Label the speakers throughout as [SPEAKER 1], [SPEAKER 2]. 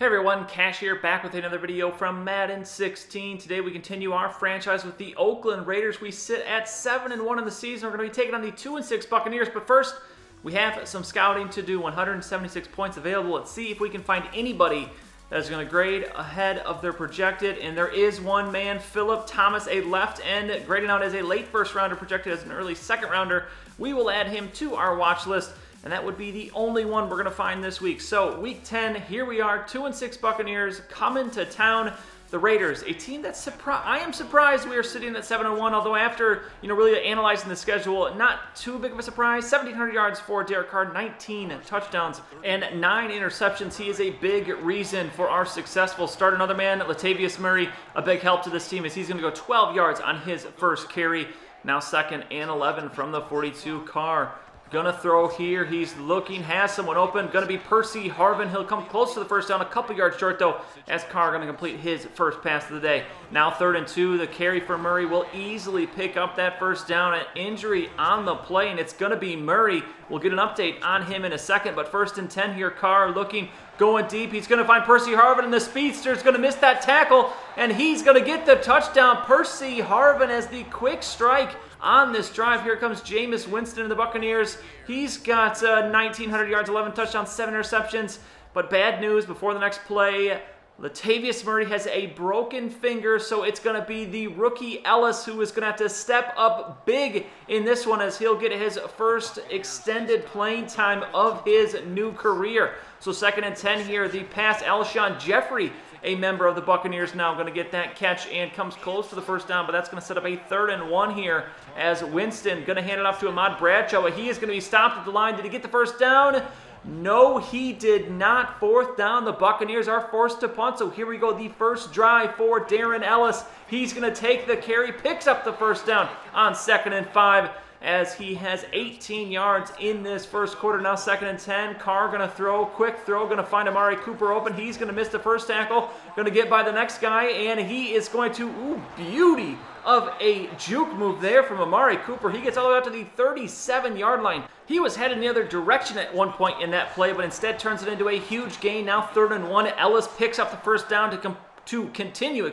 [SPEAKER 1] Hey everyone, Cash here, back with another video from Madden 16. Today we continue our franchise with the Oakland Raiders. We sit at 7-1 in the season. We're going to be taking on the 2-6 Buccaneers, but first we have some scouting to do. 176 points available. Let's see if we can find anybody that's going to grade ahead of their projected, and there is one man, Philip Thomas, a left end, grading out as a late first rounder, projected as an early second rounder. We will add him to our watch list, and that would be the only one we're going to find this week. So, week 10, here we are, 2-6 Buccaneers coming to town. The Raiders, a team that's I am surprised we are sitting at 7-1, although after, really analyzing the schedule, not too big of a surprise. 1,700 yards for Derek Carr, 19 touchdowns, and 9 interceptions. He is a big reason for our successful start. Another man, Latavius Murray, a big help to this team as he's going to go 12 yards on his first carry. Now 2nd and 11 from the 42. Carr gonna throw here. He's looking, has someone open. Gonna be Percy Harvin. He'll come close to the first down, a couple yards short though, as Carr gonna complete his first pass of the day. Now 3rd and 2. The carry for Murray will easily pick up that first down. An injury on the play, and it's gonna be Murray. We'll get an update on him in a second, but 1st and 10 here. Carr looking, going deep. He's gonna find Percy Harvin, and the speedster's gonna miss that tackle, and he's gonna get the touchdown. Percy Harvin as the quick strike on this drive. Here comes Jameis Winston of the Buccaneers. He's got 1,900 yards, 11 touchdowns, 7 interceptions. But bad news before the next play. Latavius Murray has a broken finger, so it's going to be the rookie Ellis who is going to have to step up big in this one as he'll get his first extended playing time of his new career. So 2nd and 10 here. The pass, Alshon Jeffrey, a member of the Buccaneers, now going to get that catch and comes close to the first down, but that's going to set up a 3rd and 1 here as Winston going to hand it off to Ahmad Bradshaw. He is going to be stopped at the line. Did he get the first down? No, he did not. 4th down. The Buccaneers are forced to punt, so here we go. The first drive for Darren Ellis. He's going to take the carry, picks up the first down on 2nd and 5. As he has 18 yards in this first quarter. Now 2nd and 10. Carr going to throw, quick throw, going to find Amari Cooper open. He's going to miss the first tackle, going to get by the next guy, and he is going to, beauty of a juke move there from Amari Cooper. He gets all the way out to the 37-yard line. He was headed in the other direction at one point in that play, but instead turns it into a huge gain. Now 3rd and 1. Ellis picks up the first down to continue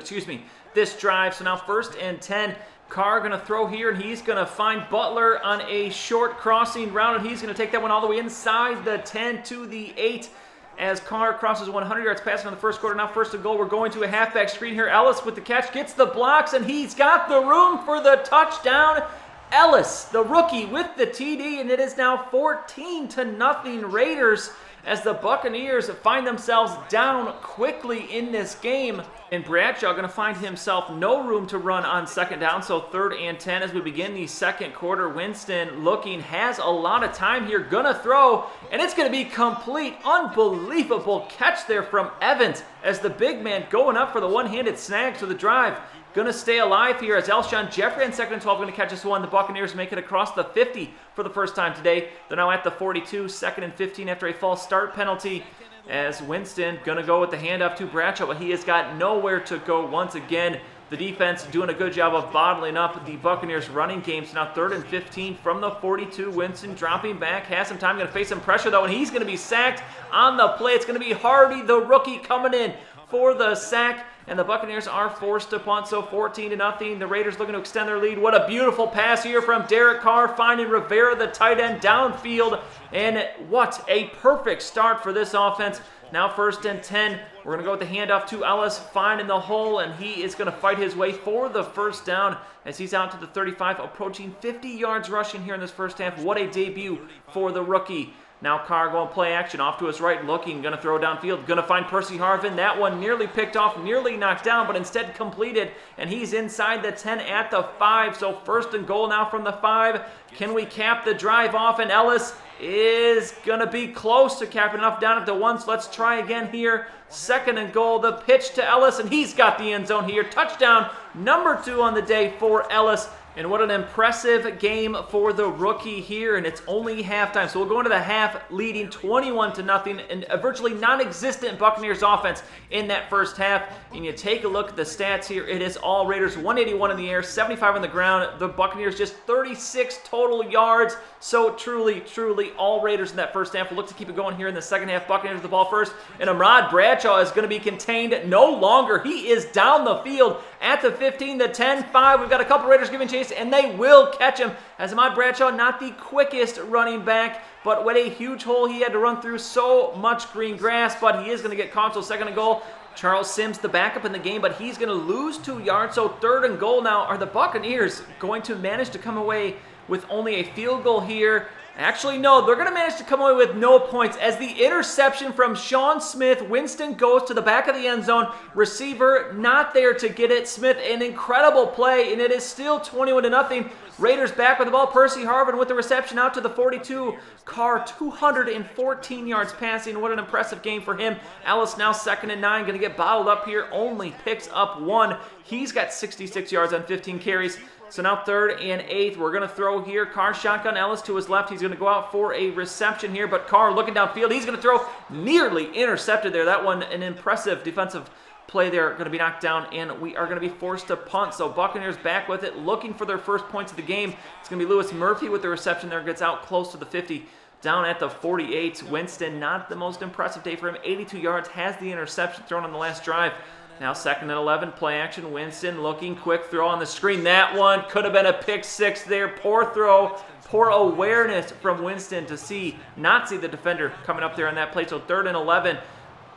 [SPEAKER 1] this drive. So now 1st and 10. Carr going to throw here, and he's going to find Butler on a short crossing route, and he's going to take that one all the way inside the 10 to the 8 as Carr crosses 100 yards passing in the first quarter. Now 1st and goal. We're going to a halfback screen here. Ellis with the catch, gets the blocks, and he's got the room for the touchdown. Ellis, the rookie, with the TD, and it is now 14-0 Raiders as the Buccaneers find themselves down quickly in this game. And Bradshaw going to find himself no room to run on 2nd down, so 3rd and 10 as we begin the second quarter. Winston looking, has a lot of time here, going to throw, and it's going to be complete. Unbelievable catch there from Evans as the big man going up for the one-handed snag to the drive. Going to stay alive here as Alshon Jeffrey on 2nd and 12 going to catch this one. The Buccaneers make it across the 50 for the first time today. They're now at the 42, 2nd and 15 after a false start penalty. As Winston going to go with the handoff to Bradshaw, but he has got nowhere to go once again. The defense doing a good job of bottling up the Buccaneers running game. So now 3rd and 15 from the 42. Winston dropping back, has some time, going to face some pressure though, and he's going to be sacked on the play. It's going to be Hardy, the rookie, coming in for the sack. And the Buccaneers are forced to punt, so 14-0. The Raiders looking to extend their lead. What a beautiful pass here from Derek Carr, finding Rivera, the tight end, downfield. And what a perfect start for this offense. Now 1st and 10. We're going to go with the handoff to Ellis, finding the hole, and he is going to fight his way for the first down as he's out to the 35, approaching 50 yards rushing here in this first half. What a debut for the rookie. Now Carr going play action, off to his right, looking, going to throw downfield, going to find Percy Harvin. That one nearly picked off, nearly knocked down, but instead completed, and he's inside the 10 at the 5. So 1st and goal now from the 5. Can we cap the drive off? And Ellis is going to be close to capping enough down at the 1. So let's try again here. 2nd and goal, the pitch to Ellis, and he's got the end zone here. Touchdown number 2 on the day for Ellis. And what an impressive game for the rookie here, and it's only halftime. So we'll go into the half leading 21-0, and a virtually non-existent Buccaneers offense in that first half. And you take a look at the stats here, it is all Raiders, 181 in the air, 75 on the ground. The Buccaneers just 36 total yards. So truly all Raiders in that first half. We'll look to keep it going here in the second half. Buccaneers with the ball first, and Ahmad Bradshaw is going to be contained no longer. He is down the field at the 15, the 10, 5. We've got a couple Raiders giving chase, and they will catch him. As Ahmad Bradshaw, not the quickest running back, but what a huge hole he had to run through. So much green grass, but he is going to get caught. So second and goal. Charles Sims, the backup in the game, but he's going to lose 2 yards. So third and goal now. Are the Buccaneers going to manage to come away with only a field goal here? Actually, no, they're going to manage to come away with no points as the interception from Sean Smith. Winston goes to the back of the end zone. Receiver not there to get it. Smith, an incredible play, and it is still 21-0. Raiders back with the ball. Percy Harvin with the reception out to the 42. Carr, 214 yards passing. What an impressive game for him. Ellis now 2nd and 9. Going to get bottled up here. Only picks up 1. He's got 66 yards on 15 carries. So now 3rd and 8. We're going to throw here. Carr shotgun. Ellis to his left. He's going to go out for a reception here. But Carr looking downfield. He's going to throw. Nearly intercepted there. That one, an impressive defensive play there, going to be knocked down, and we are going to be forced to punt. So Buccaneers back with it, looking for their first points of the game. It's going to be Lewis Murphy with the reception there, gets out close to the 50, down at the 48. Winston, not the most impressive day for him, 82 yards, has the interception thrown on the last drive. Now 2nd and 11, play action. Winston looking, quick throw on the screen. That one could have been a pick 6 there. Poor throw, poor awareness from Winston to not see the defender coming up there on that play. So 3rd and 11.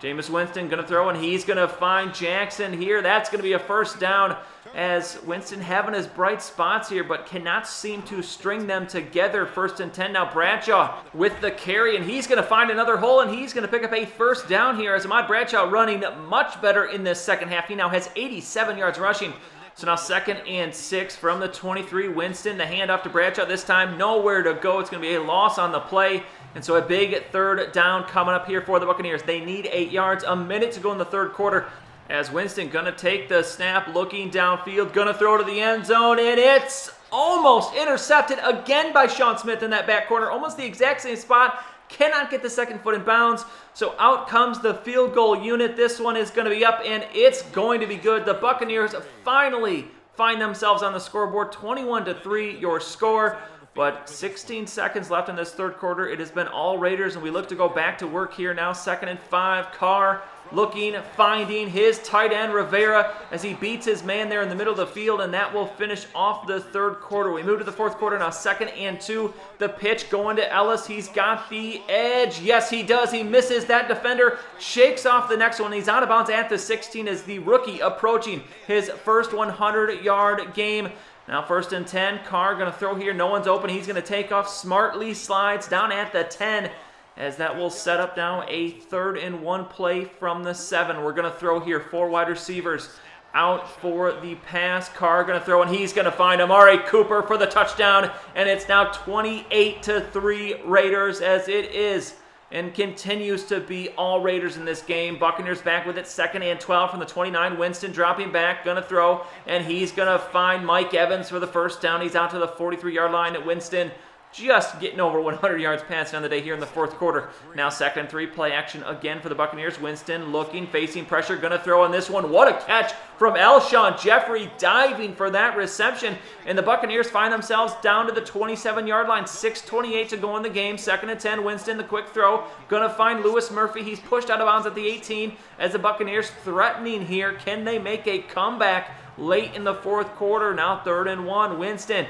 [SPEAKER 1] Jameis Winston going to throw, and he's going to find Jackson here. That's going to be a first down as Winston having his bright spots here, but cannot seem to string them together. 1st and 10 now. Bradshaw with the carry, and he's going to find another hole, and he's going to pick up a first down here as Ahmad Bradshaw running much better in this second half. He now has 87 yards rushing. So now 2nd and 6 from the 23. Winston, the handoff to Bradshaw this time. Nowhere to go. It's going to be a loss on the play. And so a big 3rd down coming up here for the Buccaneers. They need 8 yards. A minute to go in the 3rd quarter. As Winston going to take the snap, looking downfield, going to throw to the end zone, and it's almost intercepted again by Sean Smith in that back corner. Almost the exact same spot. Cannot get the second foot in bounds. So out comes the field goal unit. This one is going to be up, and it's going to be good. The Buccaneers finally find themselves on the scoreboard. 21-3 your score. But 16 seconds left in this 3rd quarter. It has been all Raiders, and we look to go back to work here now. 2nd and 5. Carr looking, finding his tight end, Rivera, as he beats his man there in the middle of the field, and that will finish off the 3rd quarter. We move to the 4th quarter now. 2nd and 2. The pitch going to Ellis. He's got the edge. Yes, he does. He misses that defender. Shakes off the next one. He's out of bounds at the 16 as the rookie approaching his first 100-yard game. Now 1st and 10, Carr going to throw here. No one's open. He's going to take off. Smartly slides down at the 10 as that will set up now a 3rd and 1 play from the 7. We're going to throw here. 4 wide receivers out for the pass. Carr going to throw, and he's going to find Amari Cooper for the touchdown. And it's now 28-3 Raiders as it is and continues to be all Raiders in this game. Buccaneers back with it. 2nd and 12 from the 29. Winston dropping back, going to throw, and he's going to find Mike Evans for the first down. He's out to the 43-yard line at Winston. Just getting over 100 yards passing on the day here in the 4th quarter. Now 2nd and 3, play action again for the Buccaneers. Winston looking, facing pressure, going to throw on this one. What a catch from Alshon Jeffrey, diving for that reception. And the Buccaneers find themselves down to the 27-yard line. 6:28 to go in the game. 2nd and 10, Winston, the quick throw. Going to find Lewis Murphy. He's pushed out of bounds at the 18 as the Buccaneers threatening here. Can they make a comeback late in the 4th quarter? Now 3rd and 1, Winston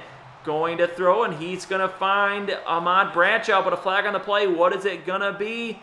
[SPEAKER 1] going to throw, and he's going to find Ahmad Bradshaw, but a flag on the play. What is it going to be?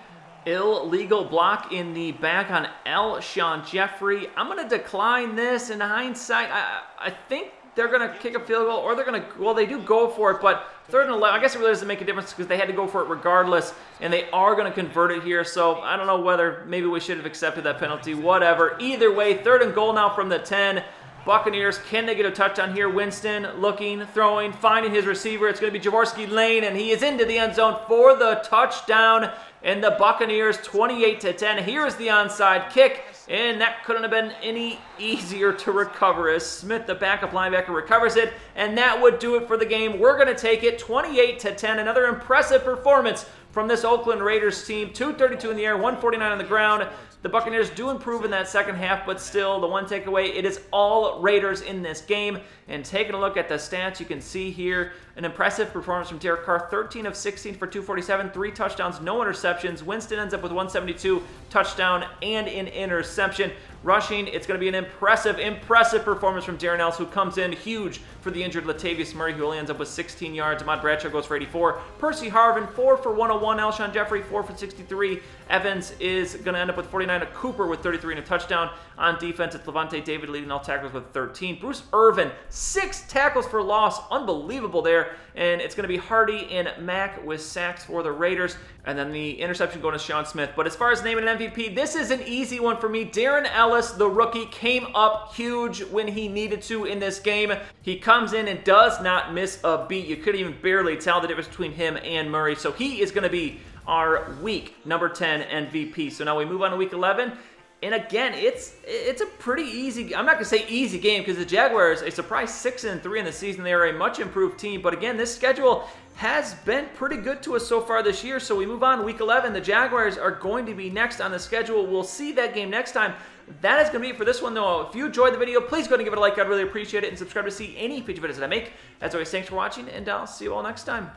[SPEAKER 1] Illegal block in the back on Alshon Jeffrey. I'm going to decline this in hindsight. I think they're going to kick a field goal, or they're going to, well, they do go for it, but 3rd and 11, I guess it really doesn't make a difference because they had to go for it regardless, and they are going to convert it here, so I don't know whether maybe we should have accepted that penalty, whatever. Either way, 3rd and goal now from the 10. Buccaneers, can they get a touchdown here? Winston looking, throwing, finding his receiver. It's going to be Jaworski Lane, and he is into the end zone for the touchdown. And the Buccaneers 28-10. Here is the onside kick. And that couldn't have been any easier to recover as Smith, the backup linebacker, recovers it. And that would do it for the game. We're going to take it 28-10. Another impressive performance from this Oakland Raiders team. 232 in the air, 149 on the ground. The Buccaneers do improve in that second half, but still, the one takeaway, it is all Raiders in this game. And taking a look at the stats, you can see here an impressive performance from Derek Carr, 13 of 16 for 247, 3 touchdowns, no interceptions. Winston ends up with 172, touchdown, and an interception. Rushing, it's going to be an impressive performance from Darren Ellis, who comes in huge for the injured Latavius Murray, who only ends up with 16 yards. Ahmad Bradshaw goes for 84. Percy Harvin, 4 for 101. Alshon Jeffrey, 4 for 63. Evans is going to end up with 49. Cooper with 33 and a touchdown. On defense, it's Levante David leading all tackles with 13. Bruce Irvin, 6 tackles for loss. Unbelievable there. And it's going to be Hardy and Mack with sacks for the Raiders. And then the interception going to Sean Smith. But as far as naming an MVP, this is an easy one for me. Darren Ellis, the rookie, came up huge when he needed to in this game. He comes in and does not miss a beat. You could even barely tell the difference between him and Murray. So he is going to be our week number 10 MVP. So now we move on to week 11. And again, it's a pretty easy, I'm not going to say easy game, because the Jaguars, a surprise 6-3 in the season. They are a much improved team. But again, this schedule has been pretty good to us so far this year. So we move on to week 11. The Jaguars are going to be next on the schedule. We'll see that game next time. That is going to be it for this one, though. If you enjoyed the video, please go ahead and give it a like. I'd really appreciate it. And subscribe to see any future videos that I make. As always, thanks for watching, and I'll see you all next time.